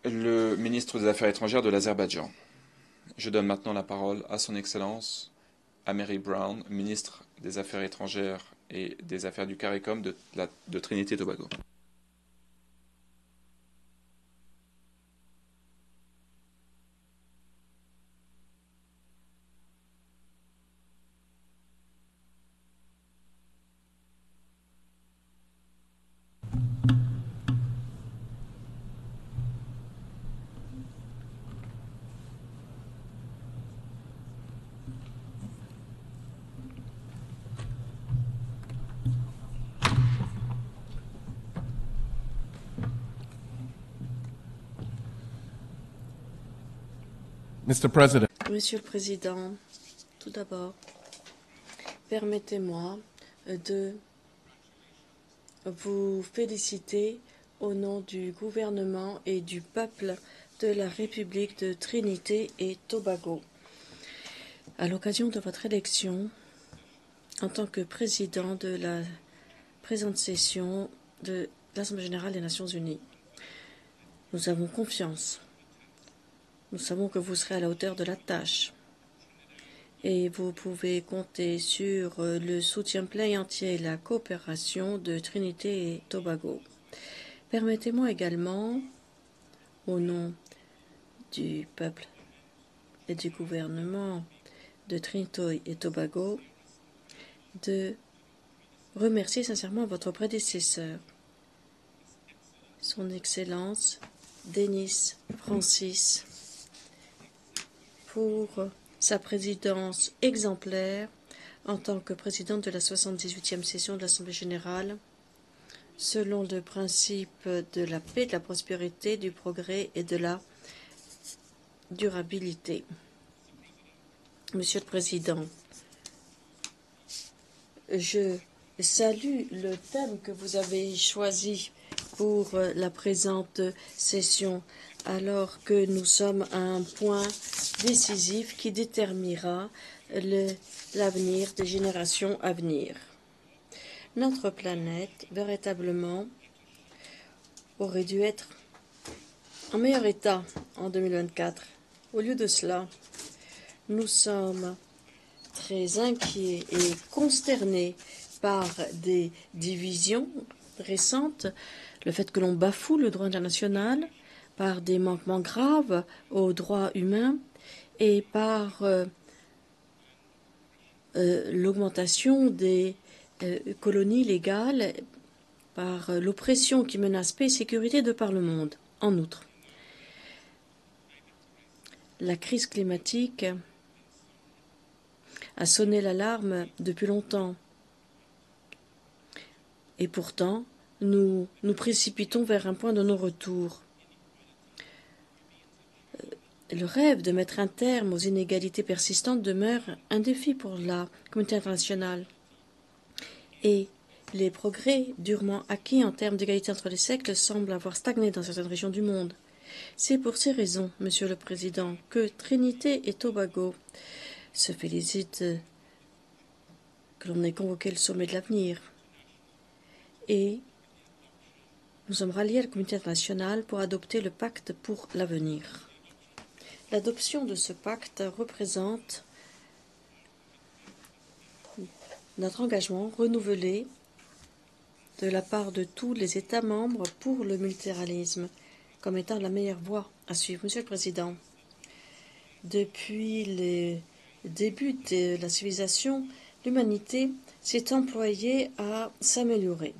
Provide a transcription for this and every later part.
le ministre des Affaires étrangères de l'Azerbaïdjan. Je donne maintenant la parole à son Excellence Mary Brown, ministre des Affaires étrangères et des Affaires du CARICOM de Trinité et Tobago. Mr. President, Monsieur le Président, tout d'abord, permettez-moi de vous féliciter au nom du gouvernement et du peuple de la République de Trinité et Tobago. À l'occasion de votre élection, en tant que président de la présente session de l'Assemblée générale des Nations unies, nous avons confiance. Nous savons que vous serez à la hauteur de la tâche. Et vous pouvez compter sur le soutien plein et entier et la coopération de Trinité et Tobago. Permettez-moi également, au nom du peuple et du gouvernement de Trinité et Tobago, de remercier sincèrement votre prédécesseur, Son Excellence Denis Francis, pour sa présidence exemplaire en tant que présidente de la 78e session de l'Assemblée générale, selon le principe de la paix, de la prospérité, du progrès et de la durabilité. Monsieur le Président, je salue le thème que vous avez choisi pour la présente session, alors que nous sommes à un point décisif qui déterminera l'avenir des générations à venir. Notre planète, véritablement, aurait dû être en meilleur état en 2024. Au lieu de cela, nous sommes très inquiets et consternés par des divisions récentes, le fait que l'on bafoue le droit international, par des manquements graves aux droits humains et par l'augmentation des colonies légales, par l'oppression qui menace paix et sécurité de par le monde. En outre, la crise climatique a sonné l'alarme depuis longtemps. Et pourtant, nous nous précipitons vers un point de non-retour. Le rêve de mettre un terme aux inégalités persistantes demeure un défi pour la communauté internationale. Et les progrès durement acquis en termes d'égalité entre les sexes semblent avoir stagné dans certaines régions du monde. C'est pour ces raisons, Monsieur le Président, que Trinité et Tobago se félicitent que l'on ait convoqué le sommet de l'avenir. Et nous sommes ralliés à la communauté internationale pour adopter le pacte pour l'avenir. L'adoption de ce pacte représente notre engagement renouvelé de la part de tous les États membres pour le multilatéralisme comme étant la meilleure voie à suivre. Monsieur le Président, depuis les débuts de la civilisation, l'humanité s'est employée à s'améliorer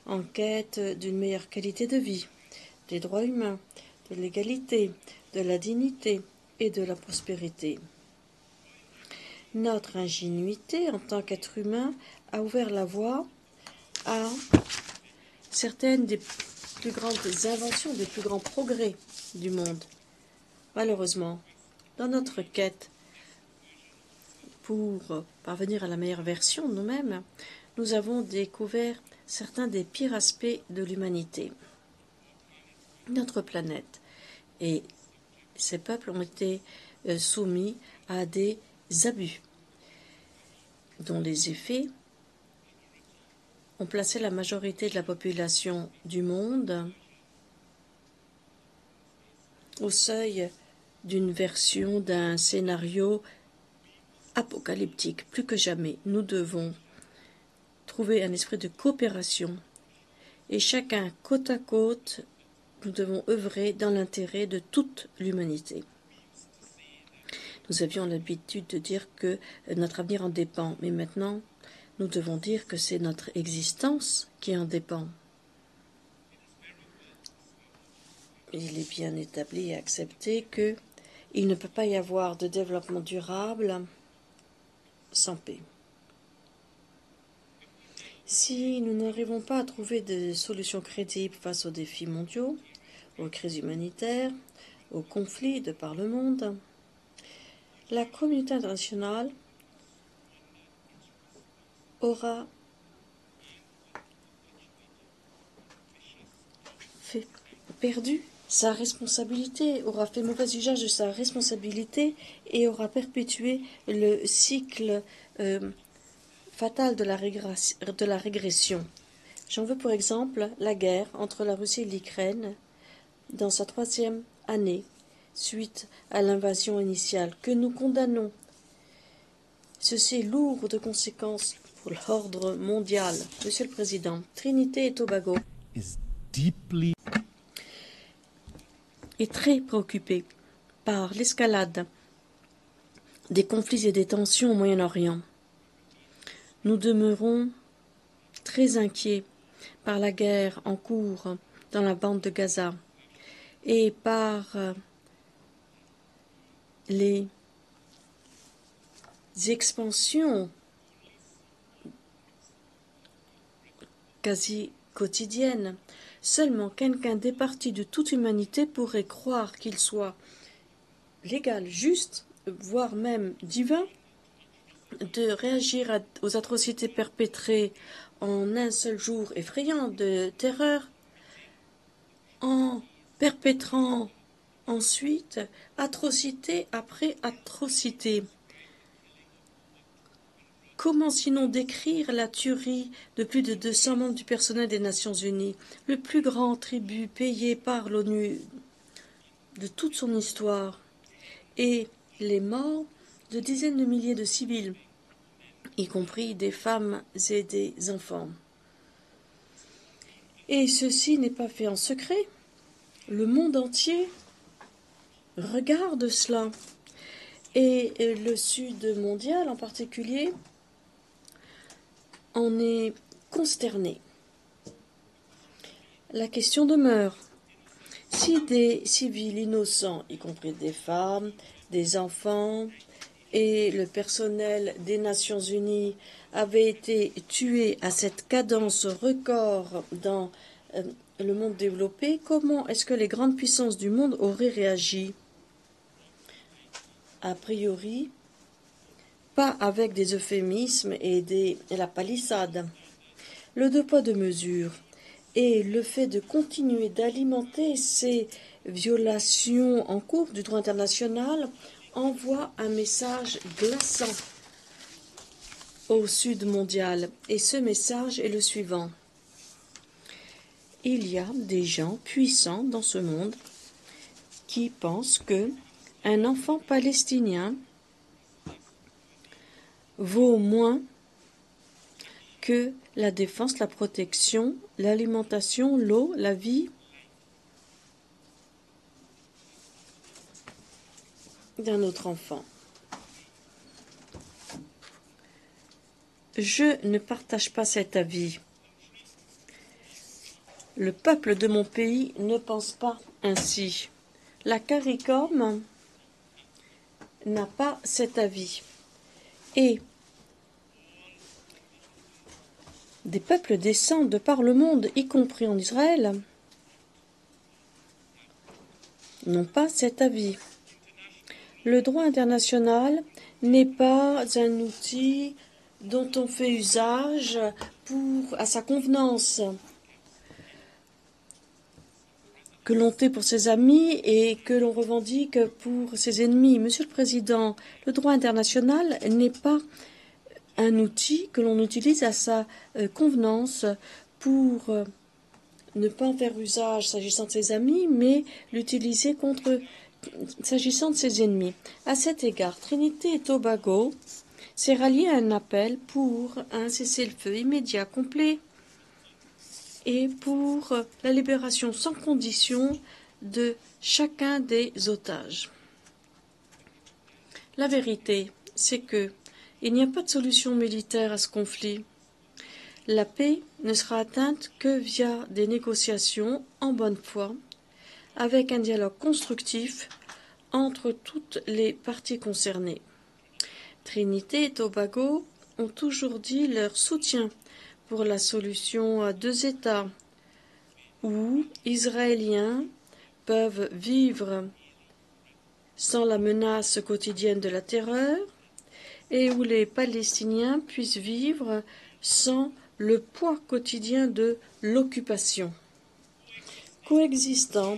en quête d'une meilleure qualité de vie, des droits humains, de l'égalité, de la dignité et de la prospérité. Notre ingénuité en tant qu'être humain a ouvert la voie à certaines des plus grandes inventions, des plus grands progrès du monde. Malheureusement, dans notre quête pour parvenir à la meilleure version de nous-mêmes, nous avons découvert certains des pires aspects de l'humanité. Notre planète et ses peuples ont été soumis à des abus dont les effets ont placé la majorité de la population du monde au seuil d'une version d'un scénario apocalyptique. Plus que jamais, nous devons trouver un esprit de coopération et chacun côte à côte, nous devons œuvrer dans l'intérêt de toute l'humanité. Nous avions l'habitude de dire que notre avenir en dépend, mais maintenant, nous devons dire que c'est notre existence qui en dépend. Il est bien établi et accepté qu'il ne peut pas y avoir de développement durable sans paix. Si nous n'arrivons pas à trouver des solutions crédibles face aux défis mondiaux, aux crises humanitaires, aux conflits de par le monde, la communauté internationale aura perdu sa responsabilité, aura fait mauvais usage de sa responsabilité et aura perpétué le cycle fatal de la régression. J'en veux pour exemple la guerre entre la Russie et l'Ukraine dans sa 3e année suite à l'invasion initiale que nous condamnons. Ceci est lourd de conséquences pour l'ordre mondial. Monsieur le Président, Trinité et Tobago est très préoccupé par l'escalade des conflits et des tensions au Moyen-Orient. Nous demeurons très inquiets par la guerre en cours dans la bande de Gaza et par les expansions quasi quotidiennes. Seulement quelqu'un départi de toute humanité pourrait croire qu'il soit légal, juste, voire même divin, de réagir aux atrocités perpétrées en un seul jour effrayant de terreur, en perpétrant ensuite atrocité après atrocité. Comment sinon décrire la tuerie de plus de 200 membres du personnel des Nations Unies, le plus grand tribut payé par l'ONU de toute son histoire, et les morts de dizaines de milliers de civils, y compris des femmes et des enfants. Et ceci n'est pas fait en secret. Le monde entier regarde cela. Et le Sud mondial en particulier en est consterné. La question demeure. Si des civils innocents, y compris des femmes, des enfants et le personnel des Nations Unies, avaient été tués à cette cadence record dans le monde développé, comment est-ce que les grandes puissances du monde auraient réagi? A priori, pas avec des euphémismes et la palissade. Le deux poids deux mesures et le fait de continuer d'alimenter ces violations en cours du droit international envoie un message glaçant au Sud mondial. Et ce message est le suivant. Il y a des gens puissants dans ce monde qui pensent que un enfant palestinien vaut moins que la défense, la protection, l'alimentation, l'eau, la vie d'un autre enfant. Je ne partage pas cet avis. Le peuple de mon pays ne pense pas ainsi. La CARICOM n'a pas cet avis. Et des peuples décents de par le monde, y compris en Israël, n'ont pas cet avis. Le droit international n'est pas un outil dont on fait usage à sa convenance, que l'on tait pour ses amis et que l'on revendique pour ses ennemis. Monsieur le Président, le droit international n'est pas un outil que l'on utilise à sa convenance pour ne pas en faire usage s'agissant de ses amis, mais l'utiliser s'agissant de ses ennemis. À cet égard, Trinité et Tobago s'est rallié à un appel pour un cessez-le-feu immédiat complet et pour la libération sans condition de chacun des otages. La vérité, c'est que il n'y a pas de solution militaire à ce conflit. La paix ne sera atteinte que via des négociations en bonne foi, avec un dialogue constructif entre toutes les parties concernées. Trinité et Tobago ont toujours dit leur soutien pour la solution à deux États, où Israéliens peuvent vivre sans la menace quotidienne de la terreur et où les Palestiniens puissent vivre sans le poids quotidien de l'occupation. Coexistant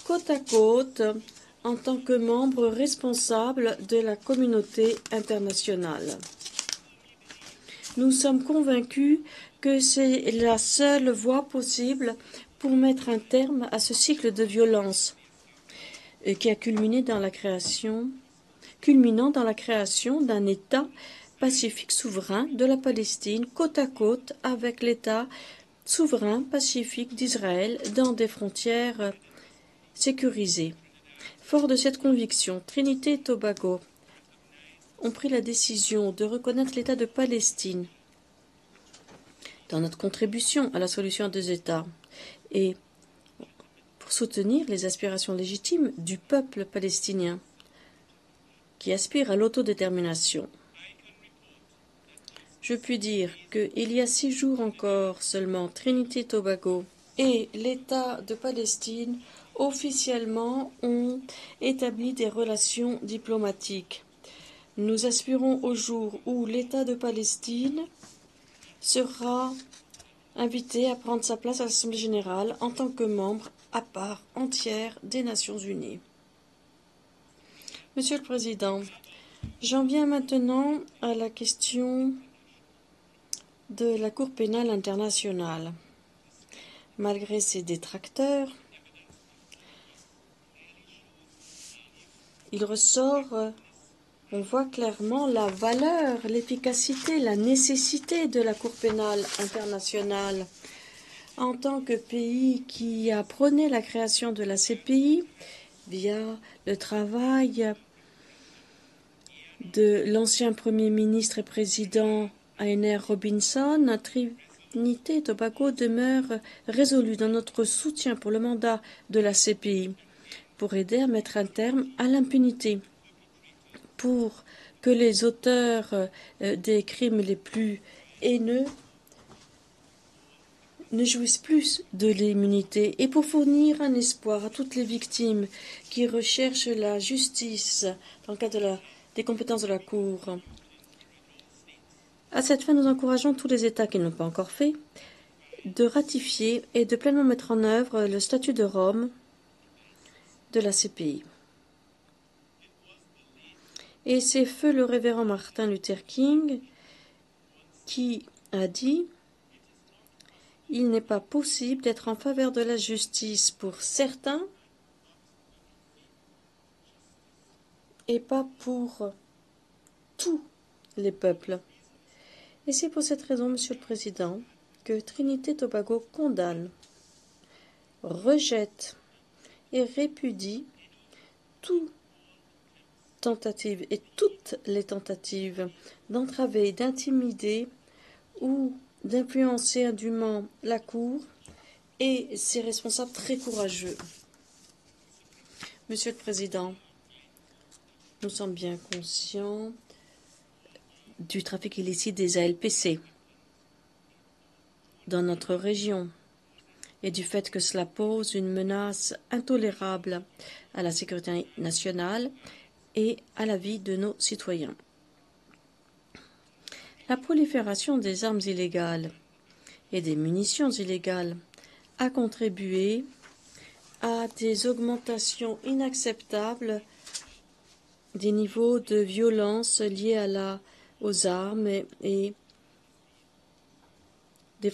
côte à côte en tant que membres responsables de la communauté internationale. Nous sommes convaincus que c'est la seule voie possible pour mettre un terme à ce cycle de violence qui a culminant dans la création d'un État pacifique souverain de la Palestine côte à côte avec l'État souverain pacifique d'Israël dans des frontières sécurisées. Fort de cette conviction, Trinité et Tobago ont pris la décision de reconnaître l'État de Palestine dans notre contribution à la solution à deux États et pour soutenir les aspirations légitimes du peuple palestinien qui aspire à l'autodétermination. Je puis dire qu'il y a 6 jours encore seulement, Trinité et Tobago et l'État de Palestine officiellement ont établi des relations diplomatiques. Nous aspirons au jour où l'État de Palestine sera invité à prendre sa place à l'Assemblée générale en tant que membre à part entière des Nations unies. Monsieur le Président, j'en viens maintenant à la question de la Cour pénale internationale. Malgré ses détracteurs, il ressort, on voit clairement la valeur, l'efficacité, la nécessité de la Cour pénale internationale. En tant que pays qui a prôné la création de la CPI via le travail de l'ancien Premier ministre et président Heiner Robinson, Trinité et Tobago demeure résolue dans notre soutien pour le mandat de la CPI, pour aider à mettre un terme à l'impunité, pour que les auteurs des crimes les plus haineux ne jouissent plus de l'immunité et pour fournir un espoir à toutes les victimes qui recherchent la justice dans le cadre des compétences de la Cour. À cette fin, nous encourageons tous les États qui n'ont pas encore fait de ratifier et de pleinement mettre en œuvre le statut de Rome de la CPI. Et c'est feu le révérend Martin Luther King qui a dit « Il n'est pas possible d'être en faveur de la justice pour certains et pas pour tous les peuples. » Et c'est pour cette raison, Monsieur le Président, que Trinité et Tobago condamne, rejette et répudie toutes les tentatives d'entraver, d'intimider ou d'influencer indûment la Cour et ses responsables très courageux. Monsieur le Président, nous sommes bien conscients du trafic illicite des ALPC dans notre région et du fait que cela pose une menace intolérable à la sécurité nationale et à la vie de nos citoyens. La prolifération des armes illégales et des munitions illégales a contribué à des augmentations inacceptables des niveaux de violence liés aux armes et des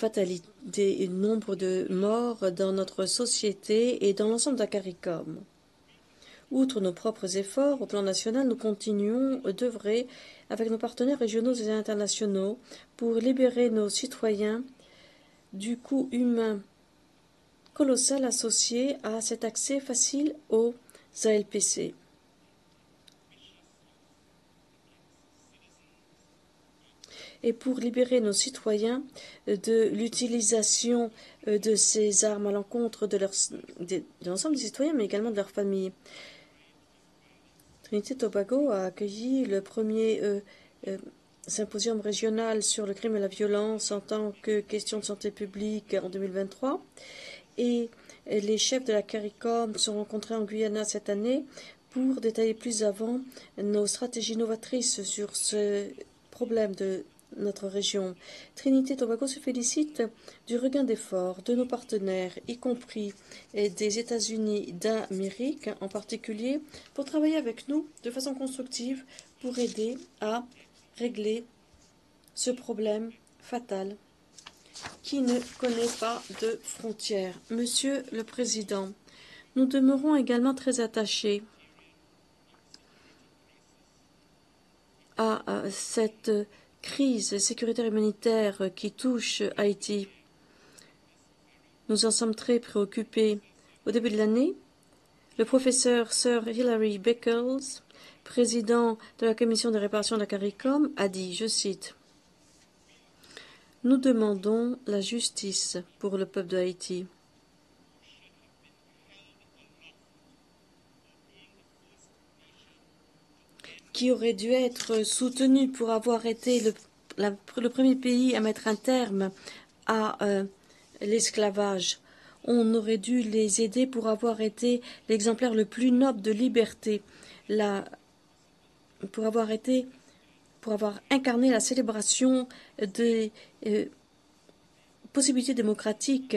des nombres de morts dans notre société et dans l'ensemble de la CARICOM. Outre nos propres efforts au plan national, nous continuons d'œuvrer avec nos partenaires régionaux et internationaux pour libérer nos citoyens du coût humain colossal associé à cet accès facile aux ALPC. Et pour libérer nos citoyens de l'utilisation de ces armes à l'encontre de l'ensemble des citoyens, mais également de leurs familles. Trinité Tobago a accueilli le premier symposium régional sur le crime et la violence en tant que question de santé publique en 2023. Et les chefs de la CARICOM se sont rencontrés en Guyana cette année pour détailler plus avant nos stratégies novatrices sur ce problème de notre région. Trinité Tobago se félicite du regain d'efforts de nos partenaires, y compris des États-Unis d'Amérique en particulier, pour travailler avec nous de façon constructive pour aider à régler ce problème fatal qui ne connaît pas de frontières. Monsieur le Président, nous demeurons également très attachés à cette crise sécuritaire et humanitaire qui touche Haïti. Nous en sommes très préoccupés. Au début de l'année, le professeur Sir Hilary Beckles, président de la commission de réparation de la CARICOM, a dit, je cite, « Nous demandons la justice pour le peuple de Haïti. » qui aurait dû être soutenu pour avoir été le premier pays à mettre un terme à l'esclavage. On aurait dû les aider pour avoir été l'exemplaire le plus noble de liberté, pour avoir incarné la célébration des possibilités démocratiques.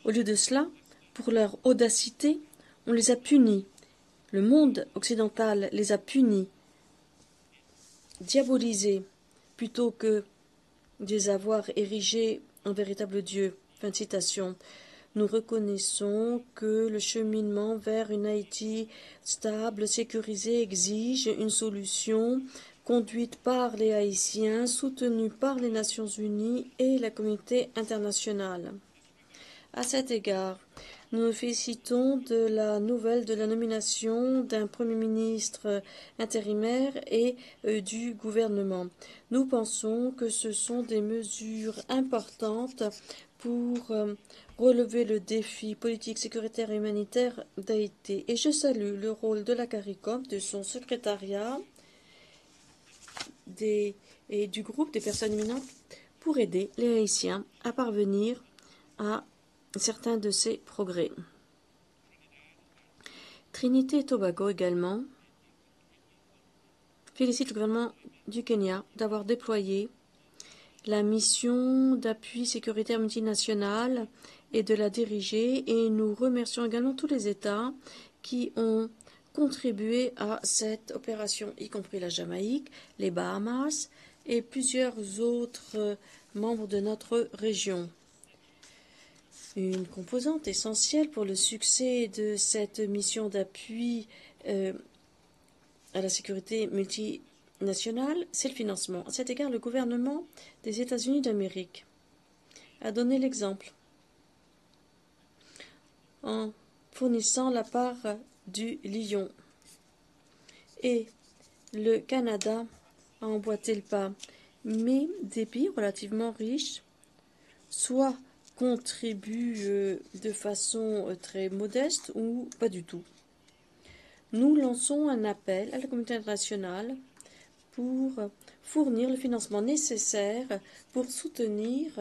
Au lieu de cela, pour leur audacité, on les a punis. Le monde occidental les a punis, diabolisés, plutôt que de les avoir érigés en véritable Dieu. Fin de citation. Nous reconnaissons que le cheminement vers une Haïti stable, sécurisée, exige une solution conduite par les Haïtiens, soutenue par les Nations Unies et la communauté internationale. À cet égard, nous nous félicitons de la nouvelle de la nomination d'un Premier ministre intérimaire et du gouvernement. Nous pensons que ce sont des mesures importantes pour relever le défi politique, sécuritaire et humanitaire d'Haïti. Et je salue le rôle de la CARICOM, de son secrétariat et du groupe des personnes éminentes pour aider les Haïtiens à parvenir à certains de ces progrès. Trinité et Tobago également félicite le gouvernement du Kenya d'avoir déployé la mission d'appui sécuritaire multinationale et de la diriger, et nous remercions également tous les États qui ont contribué à cette opération, y compris la Jamaïque, les Bahamas et plusieurs autres membres de notre région. Une composante essentielle pour le succès de cette mission d'appui à la sécurité multinationale, c'est le financement. À cet égard, le gouvernement des États-Unis d'Amérique a donné l'exemple en fournissant la part du lion. Et le Canada a emboîté le pas. Mais des pays relativement riches, soit contribuent de façon très modeste ou pas du tout. Nous lançons un appel à la communauté internationale pour fournir le financement nécessaire pour soutenir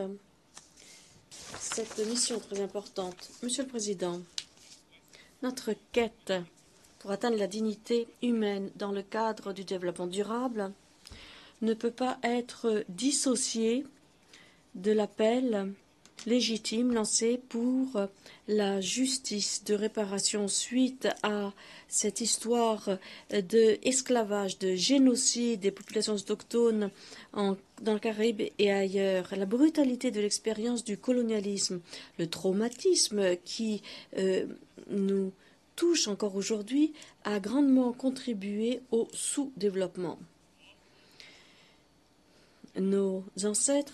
cette mission très importante. Monsieur le Président, notre quête pour atteindre la dignité humaine dans le cadre du développement durable ne peut pas être dissociée de l'appel légitime lancée pour la justice de réparation suite à cette histoire d'esclavage, de génocide des populations autochtones dans le Caraïbe et ailleurs, la brutalité de l'expérience du colonialisme, le traumatisme qui nous touche encore aujourd'hui, a grandement contribué au sous-développement. Nos ancêtres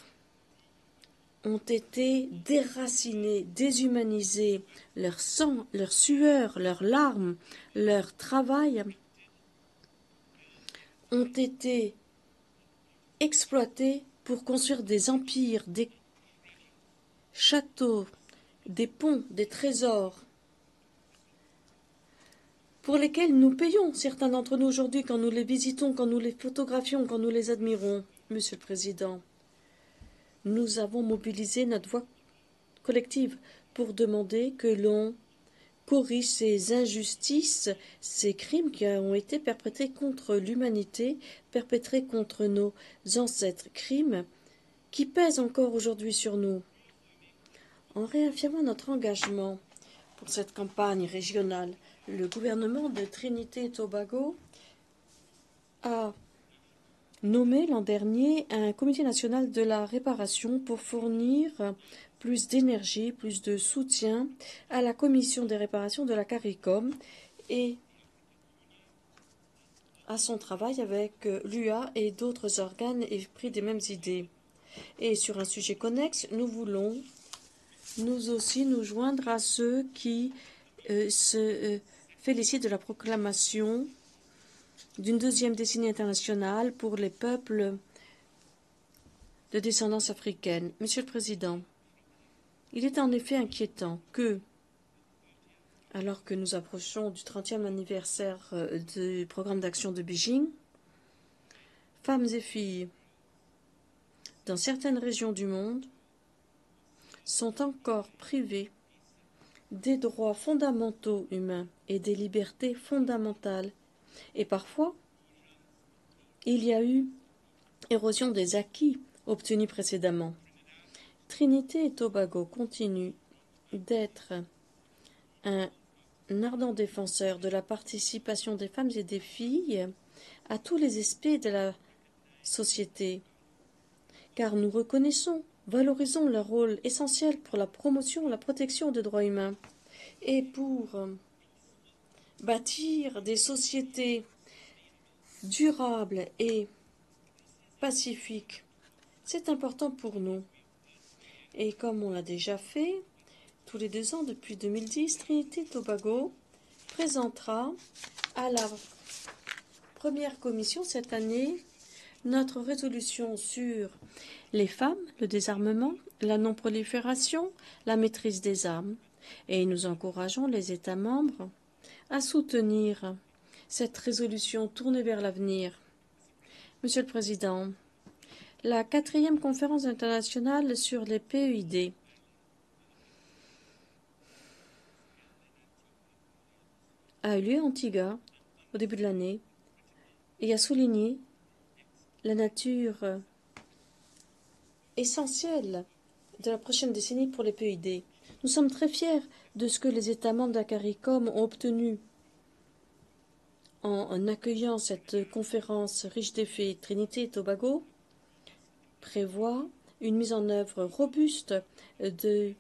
ont été déracinés, déshumanisés, leur sang, leur sueur, leurs larmes, leur travail ont été exploités pour construire des empires, des châteaux, des ponts, des trésors, pour lesquels nous payons, certains d'entre nous aujourd'hui, quand nous les visitons, quand nous les photographions, quand nous les admirons. Monsieur le Président, nous avons mobilisé notre voix collective pour demander que l'on corrige ces injustices, ces crimes qui ont été perpétrés contre l'humanité, perpétrés contre nos ancêtres, crimes qui pèsent encore aujourd'hui sur nous. En réaffirmant notre engagement pour cette campagne régionale, le gouvernement de Trinité et Tobago a nommé l'an dernier un comité national de la réparation pour fournir plus d'énergie, plus de soutien à la commission des réparations de la CARICOM et à son travail avec l'UA et d'autres organes épris des mêmes idées. Et sur un sujet connexe, nous voulons nous aussi nous joindre à ceux qui se félicitent de la proclamation d'une deuxième décennie internationale pour les peuples de descendance africaine. Monsieur le Président, il est en effet inquiétant que, alors que nous approchons du 30e anniversaire du programme d'action de Beijing, femmes et filles dans certaines régions du monde sont encore privées des droits fondamentaux humains et des libertés fondamentales. Et parfois, il y a eu érosion des acquis obtenus précédemment. Trinité et Tobago continuent d'être un ardent défenseur de la participation des femmes et des filles à tous les aspects de la société, car nous reconnaissons, valorisons leur rôle essentiel pour la promotion, la protection des droits humains et pour bâtir des sociétés durables et pacifiques. C'est important pour nous. Et comme on l'a déjà fait, tous les 2 ans depuis 2010, Trinité Tobago présentera à la première commission cette année notre résolution sur les femmes, le désarmement, la non-prolifération, la maîtrise des armes. Et nous encourageons les États membres à soutenir cette résolution tournée vers l'avenir. Monsieur le Président, la 4e conférence internationale sur les PEID a eu lieu à Antigua au début de l'année et a souligné la nature essentielle de la prochaine décennie pour les PEID. Nous sommes très fiers de ce que les États membres de la CARICOM ont obtenu en accueillant cette conférence riche d'effets. Trinité et Tobago prévoit une mise en œuvre robuste de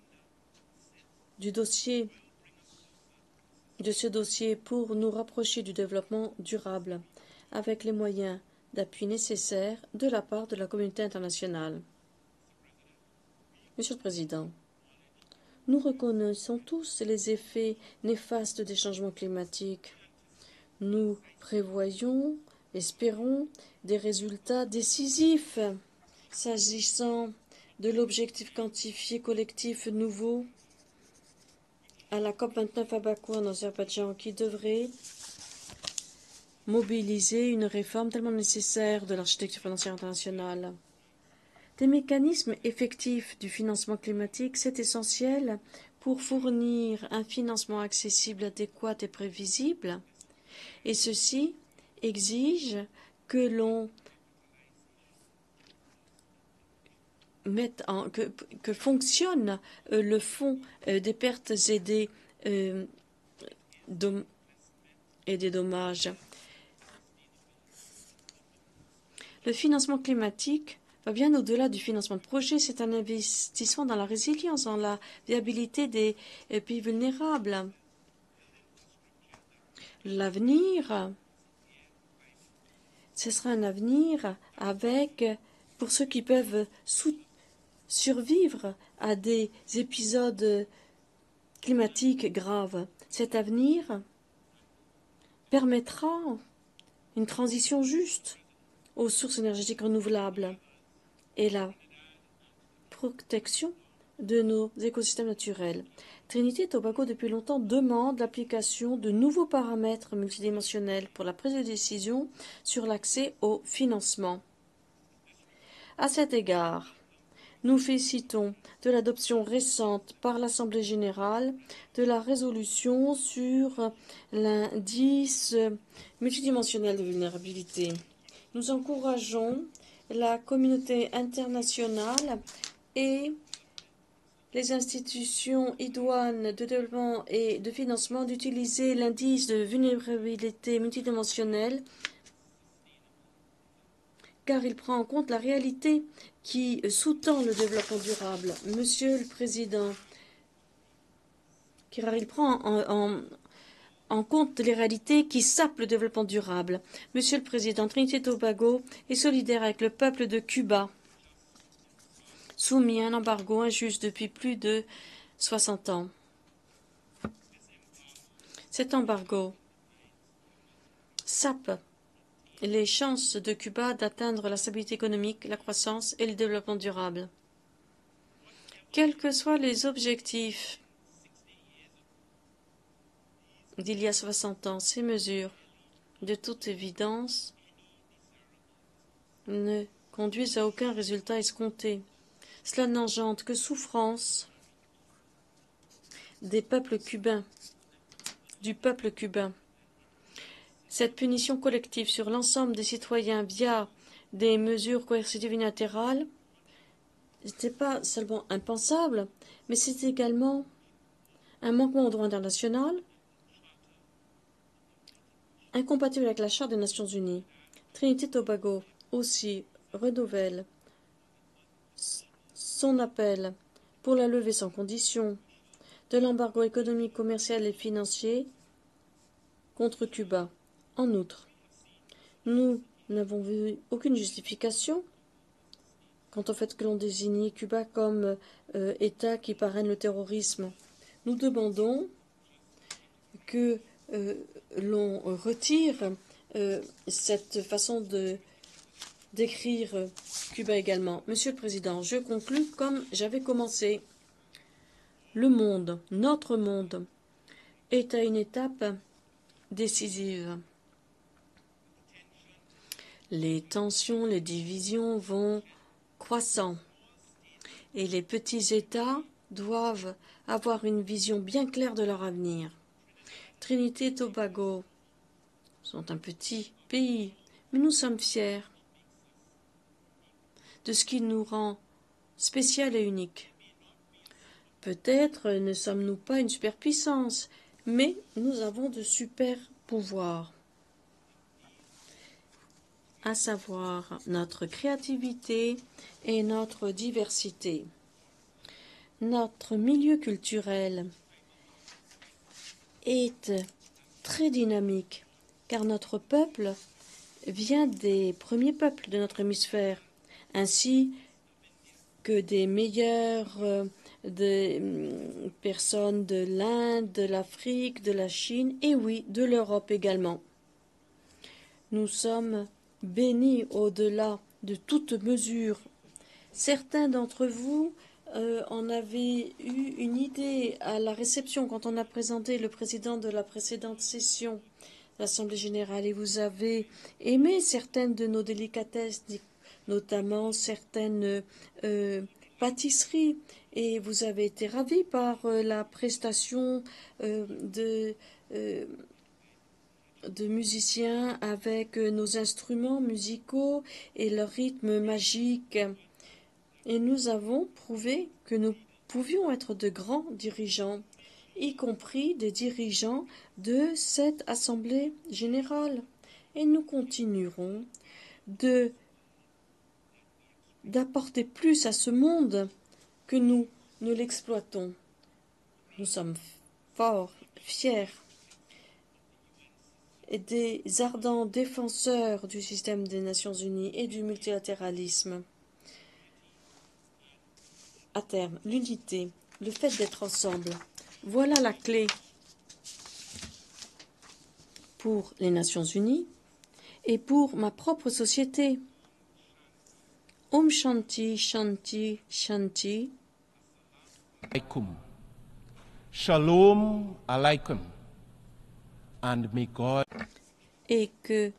ce dossier pour nous rapprocher du développement durable avec les moyens d'appui nécessaires de la part de la communauté internationale. Monsieur le Président, nous reconnaissons tous les effets néfastes des changements climatiques. Nous prévoyons, espérons, des résultats décisifs s'agissant de l'objectif quantifié collectif nouveau à la COP29 à Bakou en Azerbaïdjan qui devrait mobiliser une réforme tellement nécessaire de l'architecture financière internationale. Des mécanismes effectifs du financement climatique, c'est essentiel pour fournir un financement accessible, adéquat et prévisible. Et ceci exige que l'on que fonctionne le fonds des pertes et des dommages. Le financement climatique va bien au-delà du financement de projet. C'est un investissement dans la résilience, dans la viabilité des pays vulnérables. L'avenir, ce sera un avenir pour ceux qui peuvent survivre à des épisodes climatiques graves. Cet avenir permettra une transition juste aux sources énergétiques renouvelables et la protection de nos écosystèmes naturels. Trinité et Tobago, depuis longtemps, demande l'application de nouveaux paramètres multidimensionnels pour la prise de décision sur l'accès au financement. À cet égard, nous félicitons de l'adoption récente par l'Assemblée générale de la résolution sur l'indice multidimensionnel de vulnérabilité. Nous encourageons la communauté internationale et les institutions idoines de développement et de financement d'utiliser l'indice de vulnérabilité multidimensionnelle car il prend en compte la réalité qui sous-tend le développement durable. Monsieur le Président, car il prend en compte les réalités qui sapent le développement durable. Monsieur le Président, Trinité et Tobago est solidaire avec le peuple de Cuba, soumis à un embargo injuste depuis plus de 60 ans. Cet embargo sape les chances de Cuba d'atteindre la stabilité économique, la croissance et le développement durable. Quels que soient les objectifs d'il y a 60 ans, ces mesures, de toute évidence, ne conduisent à aucun résultat escompté. Cela n'engendre que souffrance des peuples cubains, du peuple cubain. Cette punition collective sur l'ensemble des citoyens via des mesures coercitives unilatérales n'était pas seulement impensable, mais c'est également un manquement au droit international, incompatible avec la Charte des Nations Unies. Trinité et Tobago aussi renouvelle son appel pour la levée sans condition de l'embargo économique, commercial et financier contre Cuba. En outre, nous n'avons vu aucune justification quant au fait que l'on désigne Cuba comme État qui parraine le terrorisme. Nous demandons que l'on retire cette façon de décrire Cuba également. Monsieur le Président, je conclus comme j'avais commencé. Le monde, notre monde, est à une étape décisive. Les tensions, les divisions vont croissant et les petits États doivent avoir une vision bien claire de leur avenir. Trinité et Tobago sont un petit pays, mais nous sommes fiers de ce qui nous rend spécial et unique. Peut-être ne sommes-nous pas une superpuissance, mais nous avons de super pouvoirs, à savoir notre créativité et notre diversité. Notre milieu culturel est très dynamique, car notre peuple vient des premiers peuples de notre hémisphère, ainsi que des meilleurs des personnes de l'Inde, de l'Afrique, de la Chine et oui, de l'Europe également. Nous sommes bénis au-delà de toute mesure. Certains d'entre vous en avaient eu une idée à la réception quand on a présenté le président de la précédente session de l'Assemblée générale et vous avez aimé certaines de nos délicatesses, notamment certaines pâtisseries, et vous avez été ravis par la prestation de musiciens avec nos instruments musicaux et leur rythme magique. Et nous avons prouvé que nous pouvions être de grands dirigeants, y compris des dirigeants de cette Assemblée générale. Et nous continuerons d'apporter plus à ce monde que nous ne l'exploitons. Nous sommes forts, fiers et des ardents défenseurs du système des Nations Unies et du multilatéralisme. À terme, l'unité, le fait d'être ensemble, voilà la clé pour les Nations Unies et pour ma propre société. Om Shanti, Shanti, Shanti. Alaikum. Shalom alaikum. And may God. Et que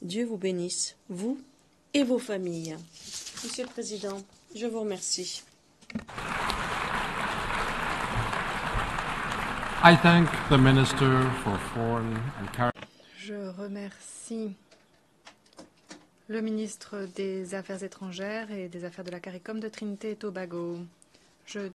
Dieu vous bénisse, vous et vos familles. Monsieur le Président, je vous remercie. I thank the Minister for Foreign and Je remercie le ministre des Affaires étrangères et des Affaires de la CARICOM de Trinité et Tobago. Je